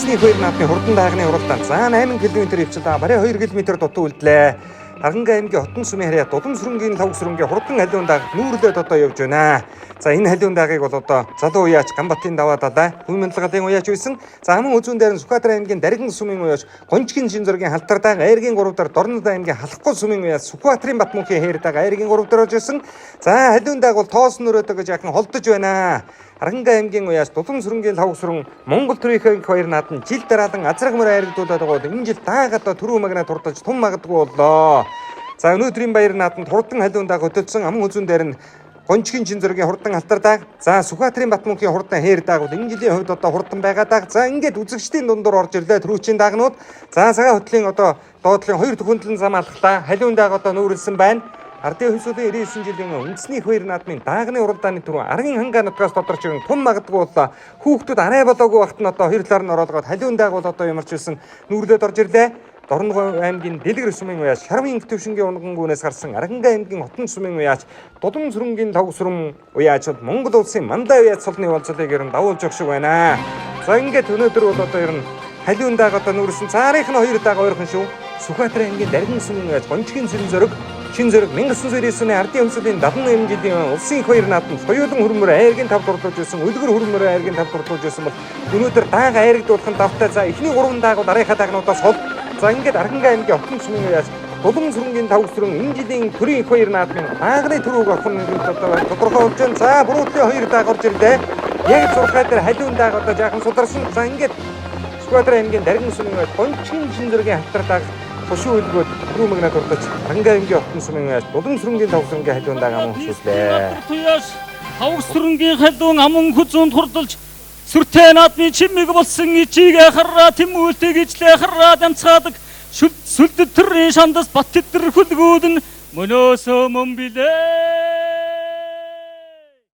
үндэсний хоёр наадмын хурдан даагны уралдаанд 8 км хвчил барай 2 км дутуу үлдлээ. Харанга аймгийн Хотон сумын харьяа Дулам сүрэнгийн лав сүрэнгийн хурдан халиун дааг нүүрлээд одоо явж байна. За энэ халиун даагыг бол одоо залуу уяач Ганбатын даваа далай хүн мянлагын уяач байсан. За хаман үзүүн дээр нь Сүхбаатар аймгийн Даргин сумын уяач Гончгийн шин зургийн халтар дааг Айргийн 3 дахь Дорнод аймгийн Халахгүй сумын уяач Сүхбаатарын Батмөнхийн хээр дааг Айргийн 3 дахь орж ирсэн. За халиун дааг бол тоосон өрөөдөө гэж яхан холдож байна. Харанга аймгийн уяач Дулам сүрэнгийн лав сүрэн Монгол төрийн хоёр наадам жил дараалан азраг мөр айрагдуулаад байгаа бол энэ жил даагаад түрүү магнаа турдаж тун магадгүй боллоо. За өнөөдрийн баяр наадамд хурдан халиун дааг хөдөлсөн аман үзүүн дээр нь Гончгийн шин зургийн хурдан алтар дааг, за Сүхбаатарын Батмөнхийн хурдан хээр дааг бол энэ жилийн хувьд одоо хурдан байгаа дааг. За ингээд үзэгчдийн дундуур орж ирлээ түрүүчийн даагнууд. За цагаан хөтлийн одоо доотлын 2 төхөндлөн зам алхлаа. Халиун дааг одоо нүүрлсэн байна. Ардын хувьсуудын 99 жилийн үндэсний хоёр наадмын даагны уралдааны түрүү аргын хангаа нутгаас тодорч ирэн тун магадгүй боллоо. Хүүхдүүд арай болоогүй багт нь одоо хоёр талаар нь ороолгоод халиун дааг бол одоо ямарч ирсэн нүүрлээд орж ирлээ. Дорногов аймгийн Дэлгэр сумын уяач Шарвын Төвшингийн унгангүүнээс гарсан Аранга аймгийн Хотон сумын уяач Дулам сүрэнгийн лав сүрэн уяач бол Монгол улсын мандаа уяач цолны уулзалтыг ер нь давуулж өгч байна. За ингээд өнөөдөр бол одоо ер нь халиун дааг одоо нүүрсэн. Цаарынх нь хоёр дааг ойрхон шүү. Сүхбаатар аймгийн Даргин сумын уяач Гончгийн шин зураг 1999 оны ардын өмсөлийн 78 жилийн улсын их хоёр наадамд соёолон хөрмөр айргийн тав дурлуулж байсан, үлгэр хөрмөр айргийн тав дурлуулж байсан бол өнөөдөр дааг айрагдуулахын давтай. За эхний 3 дааг бол арийнхаа даагнуудаас хол. За ингээд Аранга аймгийн Хотон сумын уяач Дулам сүрэнгийн тав сүрэн энэ жилийн төрийн их хоёр наадмын даагны төрөг авах нь одоо тодорхой болж байна. За буруудлын хоёр дааг орж ирлээ. Яг зурхай дээр халиун дааг одоо жаахан сударсан. За ингээд Сүхбаатар аймгийн Даргин сумын уяач Гончгийн шин зургийн халтар дааг хошуу үлгөөд түрүү магнаа дурдаж Аранга аймгийн Хотон сумын уяач Дулам сүрэнгийн тав сүрэнгийн халиун дааг аман хөшүүллээ. Тав сүрэнгийн халиун аман хүзүүнд хурдалж сүртэй наадмын чимэг болсон ичиг хараа тэмүүлтэг ижлээ хараа дамцаадаг сүлд төрийн шандас бат тэтэр хүлгүүдэн мөнөөсөө мөн билээ.